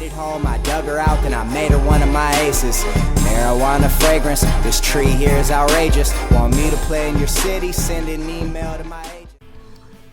it home, I dug her out, then I made her one of my aces. Marijuana fragrance, this tree here is outrageous. Want me to play in your city? Send an email to my agent.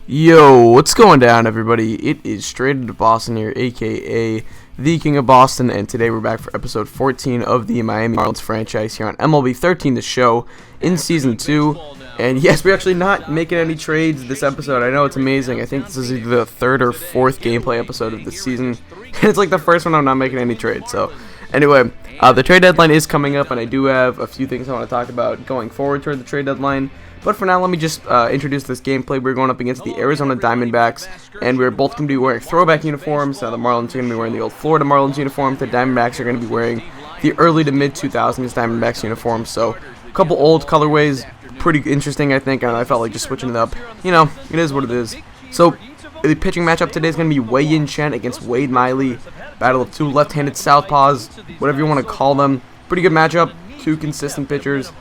Yo, what's going down, everybody? It is Straight Into Boston here, aka the King of Boston, and today we're back for episode 14 of the Miami Marlins franchise here on MLB 13, the show, in Season 2. And yes, we're actually not making any trades this episode. I know, it's amazing. I think this is either the third or fourth gameplay episode of the season. And it's like the first one I'm not making any trades. So, anyway, the trade deadline is coming up, and I do have a few things I want to talk about going forward toward the trade deadline. But for now, let me just introduce this gameplay. We're going up against the Arizona Diamondbacks, and we're both going to be wearing throwback uniforms. The Marlins are going to be wearing the old Florida Marlins uniform. The Diamondbacks are going to be wearing the early to mid-2000s Diamondbacks uniforms. So, a couple old colorways. Pretty interesting, I think, and I felt like just switching it up. You know, it is what it is. So, the pitching matchup today is going to be Wei-Yin Chen against Wade Miley. Battle of two left-handed southpaws, whatever you want to call them. Pretty good matchup. Two consistent pitchers.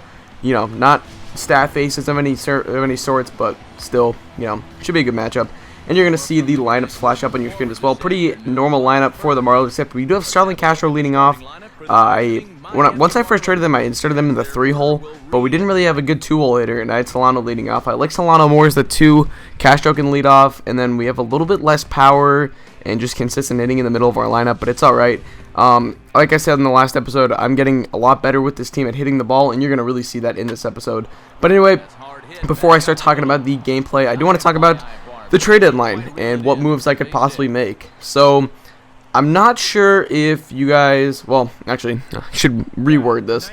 You know, not stat faces of any sorts, but still, you know, should be a good matchup. And you're going to see the lineups flash up on your screen as well. Pretty normal lineup for the Marlins, except we do have Starlin Castro leading off. Once I first traded them, I inserted them in the 3-hole, but we didn't really have a good 2-hole hitter, and I had Solano leading off. I like Solano more as the 2, Castro can lead off, and then we have a little bit less power and just consistent hitting in the middle of our lineup, but it's alright. Like I said in the last episode, I'm getting a lot better with this team at hitting the ball, and you're going to really see that in this episode. But anyway, before I start talking about the gameplay, I do want to talk about the trade deadline and what moves I could possibly make. So, I'm not sure if you guys, well, actually, I should reword this.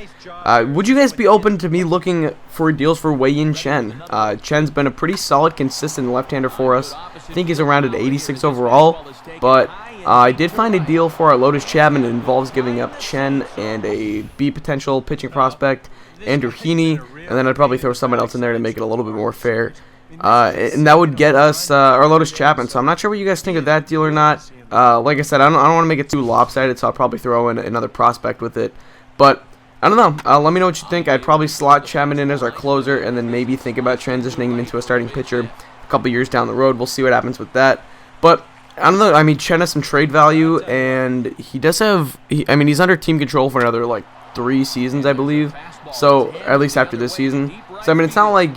Would you guys be open to me looking for deals for Wei-Yin Chen? Chen's been a pretty solid, consistent left-hander for us. I think he's around at 86 overall, but I did find a deal for our Lotus Chapman. It involves giving up Chen and a B potential pitching prospect, Andrew Heaney, and then I'd probably throw someone else in there to make it a little bit more fair. And that would get us our Lotus Chapman, so I'm not sure what you guys think of that deal or not. Like I said, I don't want to make it too lopsided, so I'll probably throw in another prospect with it. But, I don't know. Let me know what you think. I'd probably slot Chapman in as our closer, and then maybe think about transitioning him into a starting pitcher a couple years down the road. We'll see what happens with that. But, I don't know. I mean, Chen has some trade value, and he does have... he's under team control for another, 3 seasons, I believe. So, at least after this season. So, it's not like,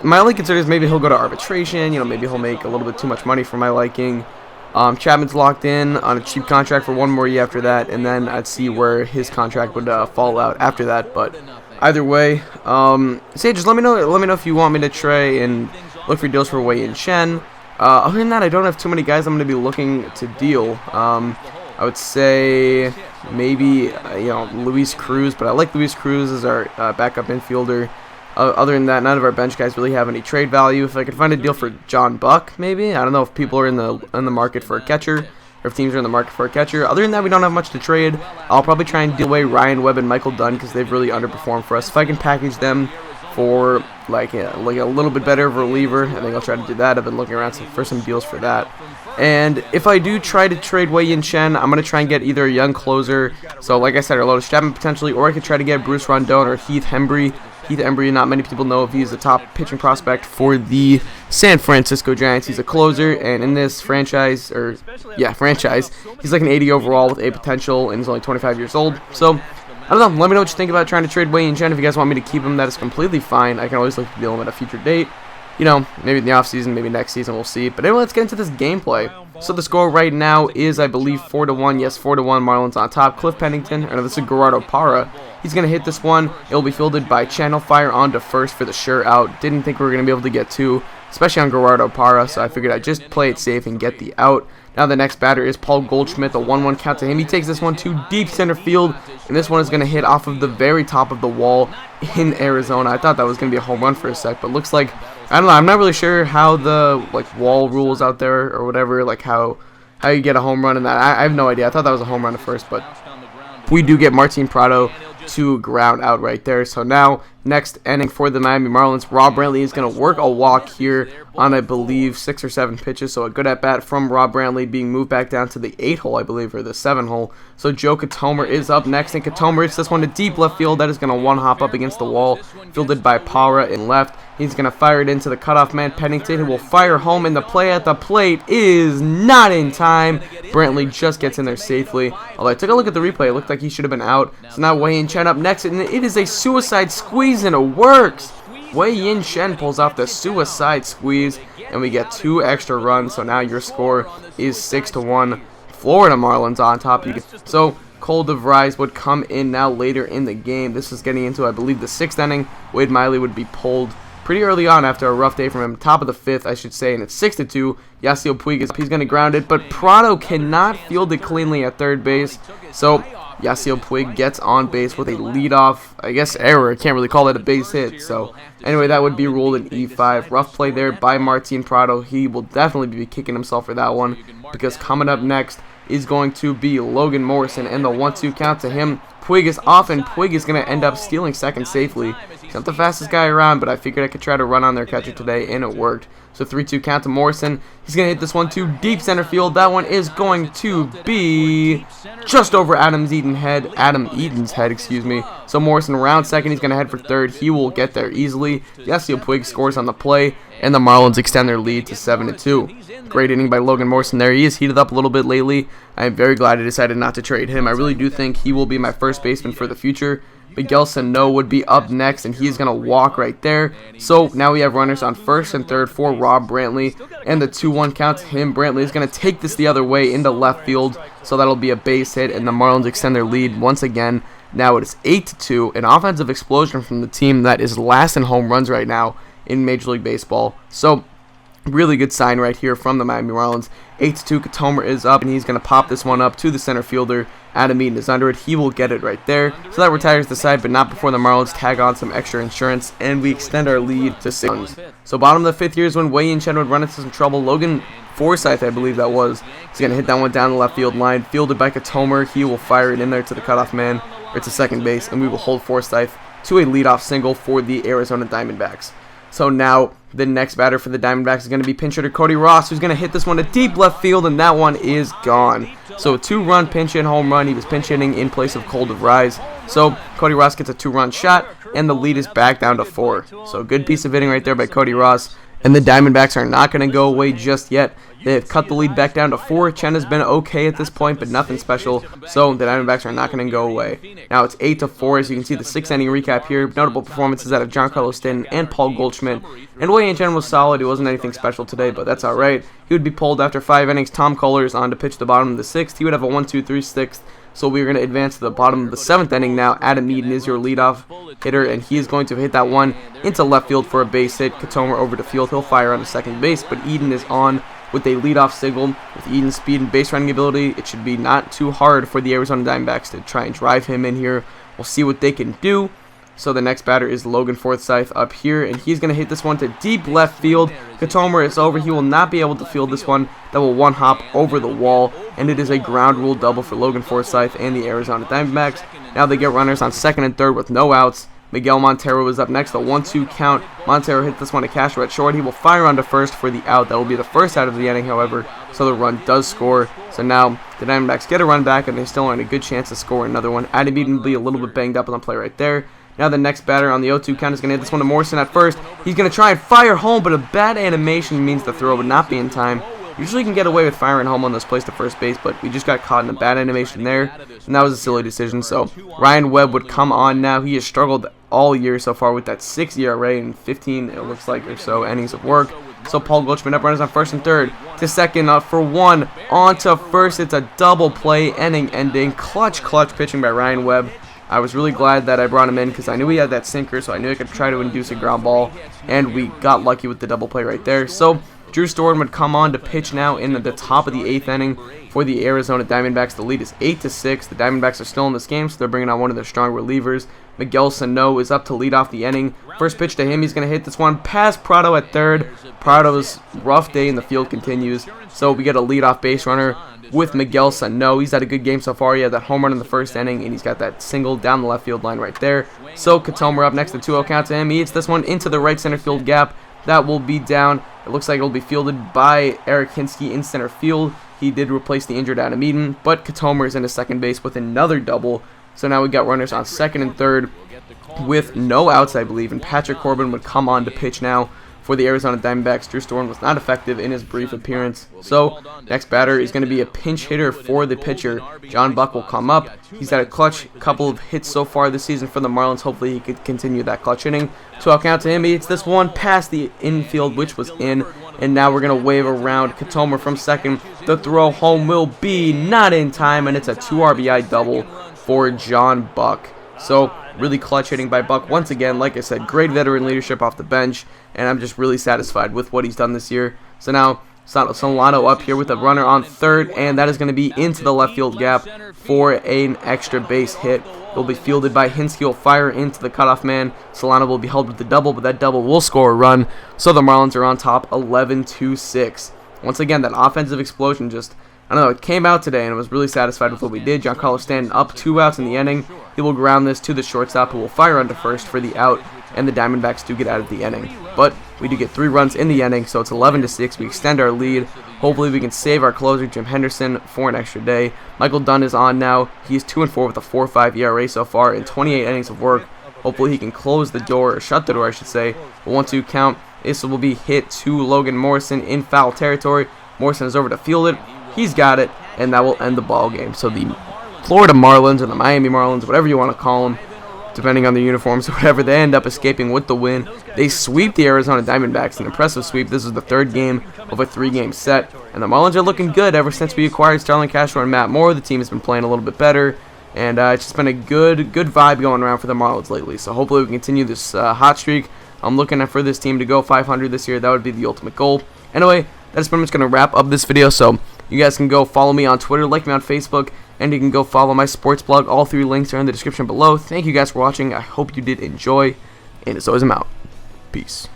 my only concern is maybe he'll go to arbitration. Maybe he'll make a little bit too much money for my liking. Chapman's locked in on a cheap contract for 1 more year after that, and then I'd see where his contract would fall out after that. But either way, just let me know if you want me to try and look for deals for Wei-Yin Chen. Other than that, I don't have too many guys I'm going to be looking to deal. I would say maybe Luis Cruz, but I like Luis Cruz as our backup infielder. Other than that, none of our bench guys really have any trade value. If I could find a deal for John Buck, maybe. I don't know if people are in the market for a catcher, or if teams are in the market for a catcher. Other than that, we don't have much to trade. I'll probably try and deal away Ryan Webb and Michael Dunn because they've really underperformed for us. If I can package them for a little bit better of a reliever, I think I'll try to do that. I've been looking around for some deals for that. And if I do try to trade Wei-Yin Chen, I'm going to try and get either a young closer, so like I said, or Lotus Chapman potentially, or I could try to get Bruce Rondon or Heath Hembree. Heath Hembree, not many people know if he's a top pitching prospect for the San Francisco Giants. He's a closer, and in this franchise, he's like an 80 overall with A potential, and he's only 25 years old. So, I don't know. Let me know what you think about trying to trade Wei-Yin Chen. If you guys want me to keep him, that is completely fine. I can always look to deal him at a future date. Maybe in the offseason, maybe next season, we'll see. But anyway, let's get into this gameplay. So the score right now is, I believe, 4-1. Yes, 4-1, Marlins on top. Cliff Pennington, or no, this is Gerardo Parra. He's going to hit this one. It will be fielded by Channel Fire on to first for the sure out. Didn't think we were going to be able to get 2, especially on Gerardo Parra, so I figured I'd just play it safe and get the out. Now the next batter is Paul Goldschmidt, the 1-1 count to him. He takes this one to deep center field, and this one is going to hit off of the very top of the wall in Arizona. I thought that was going to be a home run for a sec, but looks like, I don't know, I'm not really sure how the wall rules out there or whatever, how you get a home run in that. I have no idea. I thought that was a home run at first, but we do get Martin Prado to ground out right there. So now next inning for the Miami Marlins. Rob Brantley is going to work a walk here on, I believe, 6 or 7 pitches. So a good at-bat from Rob Brantley, being moved back down to the 8 hole, I believe, or the 7 hole. So Joe Katomer is up next, and Katomer hits this one to deep left field. That is going to one-hop up against the wall, fielded by Parra in left. He's going to fire it into the cutoff man, Pennington, who will fire home, and the play at the plate is not in time. Brantley just gets in there safely. Although I took a look at the replay, it looked like he should have been out. So now Wei-Yin Chen up next, and it is a suicide squeeze, and it works. Wei-Yin Chen pulls off the suicide squeeze, and we get 2 extra runs. So now your score is 6-1. Florida Marlins on top. So Cole DeVries would come in now later in the game. This is getting into, I believe, the 6th inning. Wade Miley would be pulled pretty early on after a rough day from him. Top of the 5th, I should say, and it's 6-2. Yasiel Puig is up. He's going to ground it, but Prado cannot field it cleanly at third base. So Yasiel Puig gets on base with a leadoff, I guess, error. I can't really call it a base hit. So anyway, that would be ruled an E5. Rough play there by Martin Prado. He will definitely be kicking himself for that one, because coming up next is going to be Logan Morrison, and the 1-2 count to him. Puig is off, and Puig is going to end up stealing second safely. He's not the fastest guy around, but I figured I could try to run on their catcher today, and it worked. So 3-2 count to Morrison. He's going to hit this one to deep center field. That one is going to be just over Adam Eaton's head, excuse me. So Morrison around second. He's going to head for third. He will get there easily. Yasiel Puig scores on the play, and the Marlins extend their lead to 7-2. Great inning by Logan Morrison there. He has heated up a little bit lately. I am very glad I decided not to trade him. I really do think he will be my first baseman for the future. Miguel Sano would be up next, and he's going to walk right there. So now we have runners on first and third for Rob Brantley, and the 2-1 count to him. Brantley is going to take this the other way into left field, so that'll be a base hit, and the Marlins extend their lead once again. Now it is 8-2, an offensive explosion from the team that is last in home runs right now in Major League Baseball. So really good sign right here from the Miami Marlins. 8-2, Katomer is up, and he's going to pop this one up to the center fielder. Adam Eaton is under it. He will get it right there. So that retires the side, but not before the Marlins tag on some extra insurance, and we extend our lead to 6 runs. So bottom of the 5th here is when Wei-Yin Chen would run into some trouble. Logan Forsythe, I believe that was. He's going to hit that one down the left field line. Fielded by Katomer. He will fire it in there to the cutoff man, or to second base, and we will hold Forsythe to a leadoff single for the Arizona Diamondbacks. So now the next batter for the Diamondbacks is going to be pinch hitter Cody Ross, who's going to hit this one to deep left field, and that one is gone. So a 2-run pinch hit home run. He was pinch hitting in place of Cole DeVries. So Cody Ross gets a 2-run shot, and the lead is back down to 4. So a good piece of hitting right there by Cody Ross. And the Diamondbacks are not going to go away just yet. They have cut the lead back down to 4. Chen has been okay at this point, but nothing special. So the Diamondbacks are not going to go away. Now it's 8-4, as you can see the 6th inning recap here. Notable performances out of Giancarlo Stanton and Paul Goldschmidt. And Wei-Yin Chen was solid. He wasn't anything special today, but that's all right. He would be pulled after 5 innings. Tom Kohler is on to pitch the bottom of the 6th. He would have a 1-2-3 6th. So we're going to advance to the bottom of the 7th inning now. Adam Eaton is your leadoff hitter, and he is going to hit that one into left field for a base hit. Katomer over to field. He'll fire on to second base, but Eaton is on with a leadoff single. With Eaton's speed and base running ability, it should be not too hard for the Arizona Diamondbacks to try and drive him in here. We'll see what they can do. So the next batter is Logan Forsythe up here, and he's going to hit this one to deep left field. Katomer is over. He will not be able to field this one. That will one-hop over the wall, and it is a ground rule double for Logan Forsythe and the Arizona Diamondbacks. Now they get runners on second and third with no outs. Miguel Montero is up next, the 1-2 count. Montero hit this one to Castro at short. He will fire on to first for the out. That will be the first out of the inning, however, so the run does score. So now the Diamondbacks get a run back, and they still are in a good chance to score another one. Adam Eaton will be a little bit banged up on the play right there. Now the next batter on the 0-2 count is going to hit this one to Morrison at first. He's going to try and fire home, but a bad animation means the throw would not be in time. Usually you can get away with firing home on those plays to first base, but we just got caught in a bad animation there, and that was a silly decision. So Ryan Webb would come on now. He has struggled all year so far with that 6 ERA and 15, it looks like, or so innings of work. So Paul Goldschmidt up runners on first and third to second, up for one, on to first. It's a double play, inning ending. Clutch pitching by Ryan Webb. I was really glad that I brought him in because I knew he had that sinker, so I knew I could try to induce a ground ball, and we got lucky with the double play right there. So Drew Storen would come on to pitch now in the top of the 8th inning for the Arizona Diamondbacks. The lead is 8-6. The Diamondbacks are still in this game, so they're bringing on one of their strong relievers. Miguel Sano is up to lead off the inning. First pitch to him, he's going to hit this one past Prado at third. Prado's rough day in the field continues, so we get a leadoff base runner. with Miguel Sano. He's had a good game so far. He had that home run in the first inning, and he's got that single down the left field line right there. So Katomer up next, the 2-0 count to him. He hits this one into the right center field gap. That will be down. It looks like it will be fielded by Eric Hinske in center field. He did replace the injured Adam Eaton, but Katomer is into second base with another double. So now we got runners on second and third with no outs, I believe, and Patrick Corbin would come on to pitch now for the Arizona Diamondbacks. Drew Storen was not effective in his brief appearance. So next batter is going to be a pinch hitter for the pitcher. John Buck will come up. He's had a clutch couple of hits so far this season for the Marlins. Hopefully he could continue that clutch inning. 2-out count to him. He hits this one past the infield, which was in. And now we're going to wave around Katomer from second. The throw home will be not in time, and it's a 2 RBI double for John Buck. So really clutch hitting by Buck once again. Like I said, great veteran leadership off the bench, and I'm just really satisfied with what he's done this year. So now Solano up here with a runner on third, and that is going to be into the left field gap for an extra base hit. It will be fielded by Hinske. Will fire into the cutoff man. Solano will be held with the double, but that double will score a run. So the Marlins are on top 11-6. Once again, that offensive explosion just, I don't know, it came out today, and I was really satisfied with what we did. Giancarlo Stanton up 2 outs in the inning. He will ground this to the shortstop, who will fire under first for the out, and the Diamondbacks do get out of the inning. But we do get 3 runs in the inning, so it's 11-6. We extend our lead. Hopefully we can save our closer, Jim Henderson, for an extra day. Michael Dunn is on now. He's 2-4 with a 4.5 ERA so far in 28 innings of work. Hopefully he can close the door, or shut the door, I should say. A 1-2 count. This will be hit to Logan Morrison in foul territory. Morrison is over to field it. He's got it, and that will end the ball game. So the Florida Marlins, or the Miami Marlins, whatever you want to call them, depending on their uniforms or whatever, they end up escaping with the win. They sweep the Arizona Diamondbacks, an impressive sweep. This is the 3rd game of a 3-game set, and the Marlins are looking good ever since we acquired Starlin Castro and Matt Moore. The team has been playing a little bit better, and it's just been a good vibe going around for the Marlins lately. So hopefully we continue this hot streak. I'm looking for this team to go 500 this year. That would be the ultimate goal. Anyway, that's pretty much going to wrap up this video, so you guys can go follow me on Twitter, like me on Facebook, and you can go follow my sports blog. All 3 links are in the description below. Thank you guys for watching. I hope you did enjoy, and as always, I'm out. Peace.